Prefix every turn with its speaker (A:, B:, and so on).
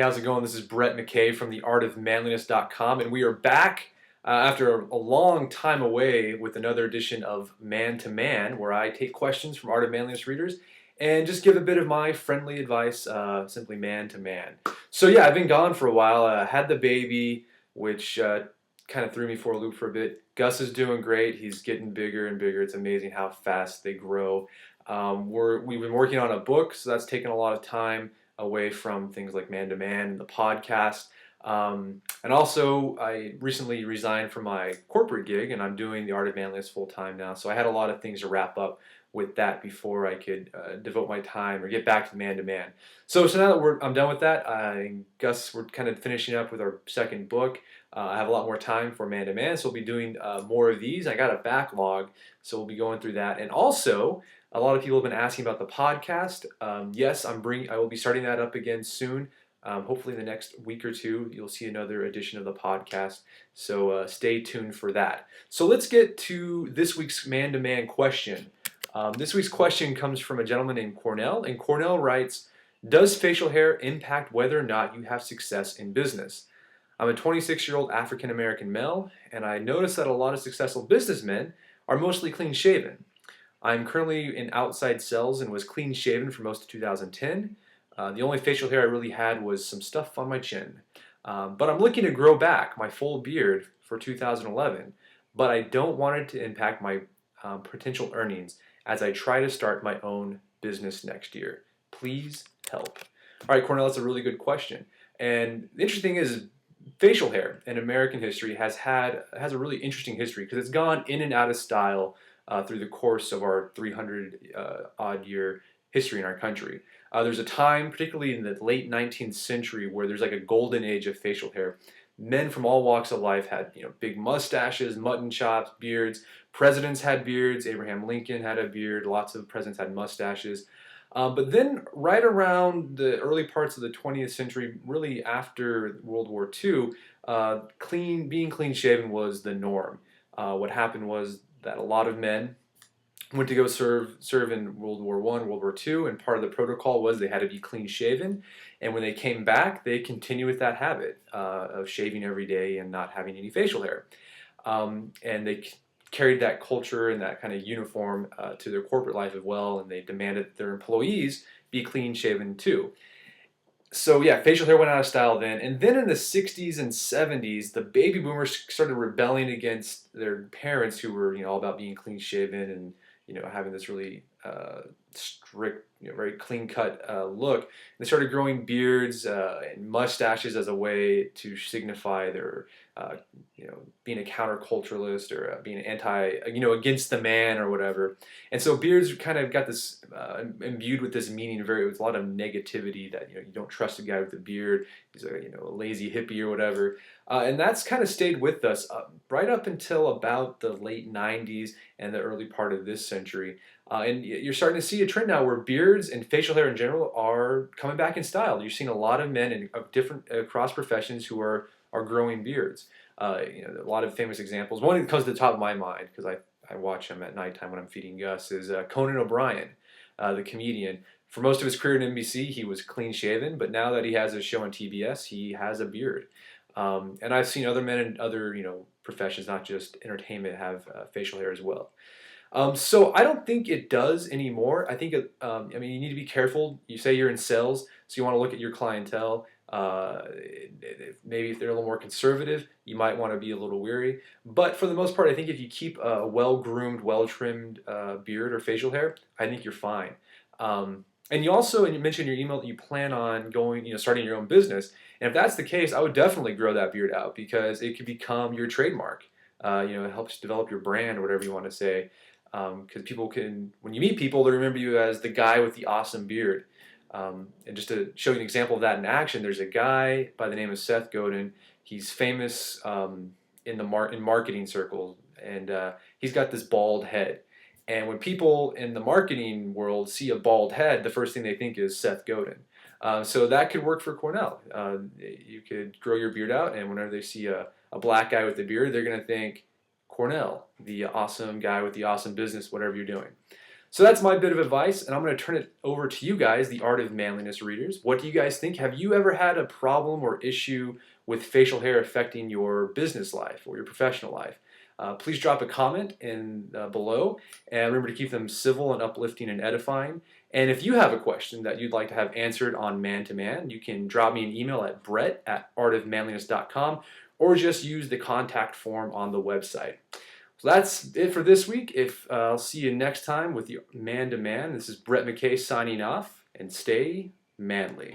A: Hey, how's it going? This is Brett McKay from theartofmanliness.com, and we are back after a long time away with another edition of Man to Man, where I take questions from Art of Manliness readers and just give a bit of my friendly advice, simply man to man. So yeah, I've been gone for a while. I had the baby, which kind of threw me for a loop for a bit. Gus is doing great. He's getting bigger and bigger. It's amazing how fast they grow. We've been working on a book, so that's taken a lot of time away from things like Man to Man, the podcast. And also, I recently resigned from my corporate gig, and I'm doing the Art of Manliness full time now. So I had a lot of things to wrap up with that before I could devote my time or get back to Man to Man. So now that I'm done with that, Gus, we're kind of finishing up with our second book. I have a lot more time for Man to Man, so we'll be doing more of these. I got a backlog, so we'll be going through that. And also, a lot of people have been asking about the podcast. Yes, I will be starting that up again soon. Hopefully, in the next week or two, you'll see another edition of the podcast. So stay tuned for that. So let's get to this week's man-to-man question. This week's question comes from a gentleman named Cornell, and Cornell writes, "Does facial hair impact whether or not you have success in business? I'm a 26-year-old African-American male, and I notice that a lot of successful businessmen are mostly clean-shaven. I'm currently in outside sales and was clean shaven for most of 2010. The only facial hair I really had was some stuff on my chin. But I'm looking to grow back my full beard for 2011, but I don't want it to impact my potential earnings as I try to start my own business next year. Please help." All right, Cornell, that's a really good question. And the interesting thing is, facial hair in American history has a really interesting history because it's gone in and out of style through the course of our 300 odd year history in our country. There's a time, particularly in the late 19th century, where there's like a golden age of facial hair. Men from all walks of life had, big mustaches, mutton chops, beards. Presidents had beards. Abraham Lincoln had a beard. Lots of presidents had mustaches. But then, right around the early parts of the 20th century, really after World War II, being clean shaven was the norm. What happened was that a lot of men went to go serve in World War I, World War II, and part of the protocol was they had to be clean shaven. And when they came back, they continued with that habit of shaving every day and not having any facial hair. And they carried that culture and that kind of uniform to their corporate life as well, and they demanded that their employees be clean shaven too. So yeah, facial hair went out of style then. And then in the 60s and 70s, the baby boomers started rebelling against their parents who were, all about being clean shaven and, having this really strict, very clean cut look. They started growing beards and mustaches as a way to signify their, being a counterculturalist or being against the man or whatever. And so beards kind of got this imbued with this meaning, with a lot of negativity that you don't trust a guy with a beard. He's a lazy hippie or whatever. And that's kind of stayed with us right up until about the late 90s and the early part of this century. And you're starting to see a trend now where beards and facial hair in general are coming back in style. You're seeing a lot of men of different across professions who are growing beards. A lot of famous examples. One that comes to the top of my mind because I watch him at nighttime when I'm feeding Gus is Conan O'Brien, the comedian. For most of his career in NBC, he was clean shaven, but now that he has a show on TBS, he has a beard. And I've seen other men in other professions, not just entertainment, have facial hair as well. So I don't think it does anymore. I think you need to be careful. You say you're in sales, so you want to look at your clientele. Maybe if they're a little more conservative, you might want to be a little weary. But for the most part, I think if you keep a well-groomed, well-trimmed beard or facial hair, I think you're fine. And you mentioned in your email that you plan on starting your own business. And if that's the case, I would definitely grow that beard out because it could become your trademark. It helps develop your brand or whatever you want to say. Because when you meet people, they remember you as the guy with the awesome beard. And just to show you an example of that in action, there's a guy by the name of Seth Godin. He's famous in marketing circles, and he's got this bald head. And when people in the marketing world see a bald head, the first thing they think is Seth Godin. So that could work for Cornell. You could grow your beard out, and whenever they see a black guy with a beard, they're going to think Cornell, the awesome guy with the awesome business, whatever you're doing. So that's my bit of advice, and I'm going to turn it over to you guys, the Art of Manliness readers. What do you guys think? Have you ever had a problem or issue with facial hair affecting your business life or your professional life? Please drop a comment below, and remember to keep them civil and uplifting and edifying. And if you have a question that you'd like to have answered on Man to Man, you can drop me an email at brett@artofmanliness.com or just use the contact form on the website. So that's it for this week. I'll see you next time with the Man to Man. This is Brett McKay signing off, and stay manly.